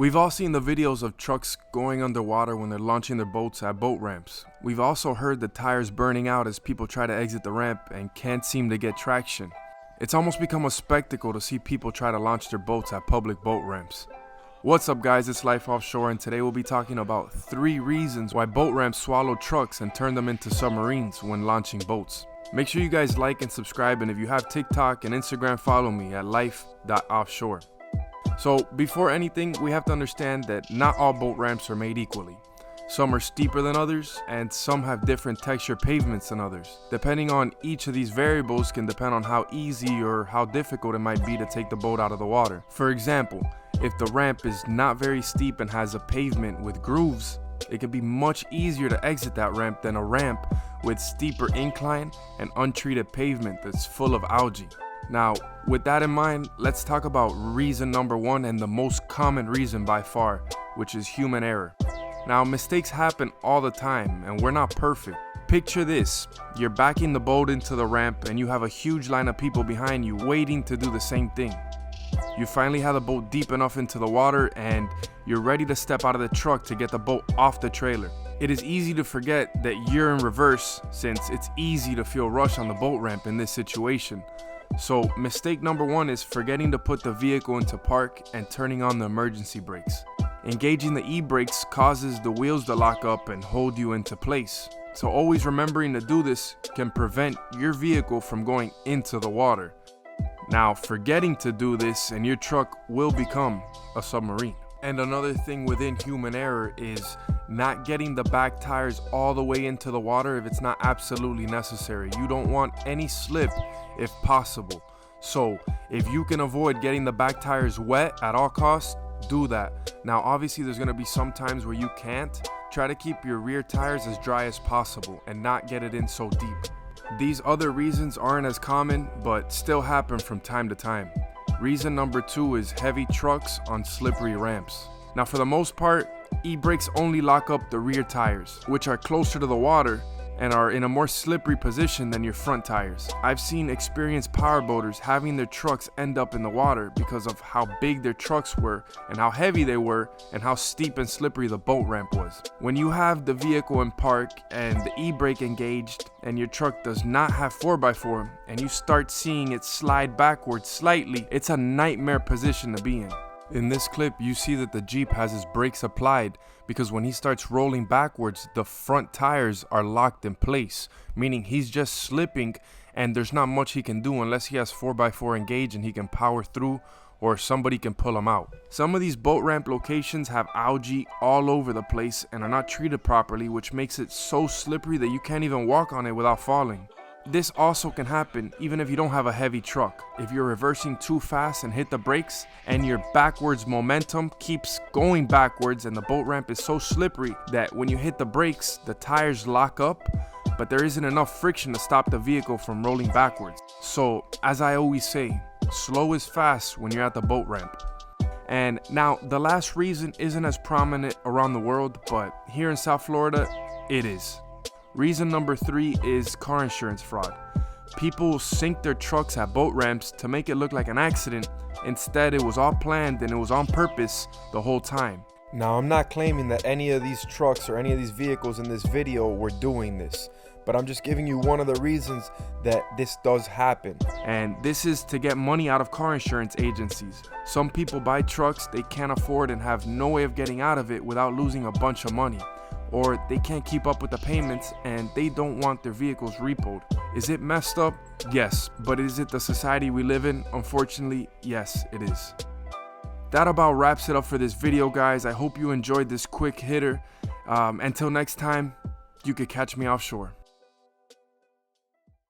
We've all seen the videos of trucks going underwater when they're launching their boats at boat ramps. We've also heard the tires burning out as people try to exit the ramp and can't seem to get traction. It's almost become a spectacle to see people try to launch their boats at public boat ramps. What's up guys, it's Life Offshore, and today we'll be talking about 3 reasons why boat ramps swallow trucks and turn them into submarines when launching boats. Make sure you guys like and subscribe, and if you have TikTok and Instagram, follow me at life.offshore. So before anything, we have to understand that not all boat ramps are made equally. Some are steeper than others, and some have different texture pavements than others. Depending on each of these variables can depend on how easy or how difficult it might be to take the boat out of the water. For example, if the ramp is not very steep and has a pavement with grooves, it can be much easier to exit that ramp than a ramp with steeper incline and untreated pavement that's full of algae. Now, with that in mind, let's talk about reason number 1 and the most common reason by far, which is human error. Now, mistakes happen all the time and we're not perfect. Picture this: you're backing the boat into the ramp and you have a huge line of people behind you waiting to do the same thing. You finally have the boat deep enough into the water and you're ready to step out of the truck to get the boat off the trailer. It is easy to forget that you're in reverse, since it's easy to feel rushed on the boat ramp in this situation. So mistake number 1 is forgetting to put the vehicle into park and turning on the emergency brakes. Engaging the e-brakes causes the wheels to lock up and hold you into place. So always remembering to do this can prevent your vehicle from going into the water. Now, forgetting to do this and your truck will become a submarine. And another thing within human error is not getting the back tires all the way into the water if it's not absolutely necessary. You don't want any slip if possible. So if you can avoid getting the back tires wet at all costs, do that. Now obviously there's going to be some times where you can't. Try to keep your rear tires as dry as possible and not get it in so deep. These other reasons aren't as common, but still happen from time to time. Reason number 2 is heavy trucks on slippery ramps. Now for the most part, e-brakes only lock up the rear tires, which are closer to the water and are in a more slippery position than your front tires. I've seen experienced powerboaters having their trucks end up in the water because of how big their trucks were and how heavy they were and how steep and slippery the boat ramp was. When you have the vehicle in park and the e-brake engaged and your truck does not have 4x4 and you start seeing it slide backwards slightly, it's a nightmare position to be in. In this clip, you see that the Jeep has his brakes applied because when he starts rolling backwards, the front tires are locked in place, meaning he's just slipping and there's not much he can do unless he has 4x4 engaged and he can power through or somebody can pull him out. Some of these boat ramp locations have algae all over the place and are not treated properly, which makes it so slippery that you can't even walk on it without falling. This also can happen even if you don't have a heavy truck. If you're reversing too fast and hit the brakes and your backwards momentum keeps going backwards and the boat ramp is so slippery that when you hit the brakes, the tires lock up, but there isn't enough friction to stop the vehicle from rolling backwards. So, as I always say, slow is fast when you're at the boat ramp. And now, the last reason isn't as prominent around the world, but here in South Florida, it is. Reason number 3 is car insurance fraud. People sink their trucks at boat ramps to make it look like an accident. Instead, it was all planned and it was on purpose the whole time. Now, I'm not claiming that any of these trucks or any of these vehicles in this video were doing this, but I'm just giving you one of the reasons that this does happen. And this is to get money out of car insurance agencies. Some people buy trucks they can't afford and have no way of getting out of it without losing a bunch of money. Or they can't keep up with the payments and they don't want their vehicles repoed. Is it messed up? Yes. But is it the society we live in? Unfortunately, yes, it is. That about wraps it up for this video, guys. I hope you enjoyed this quick hitter. Until next time, you could catch me offshore.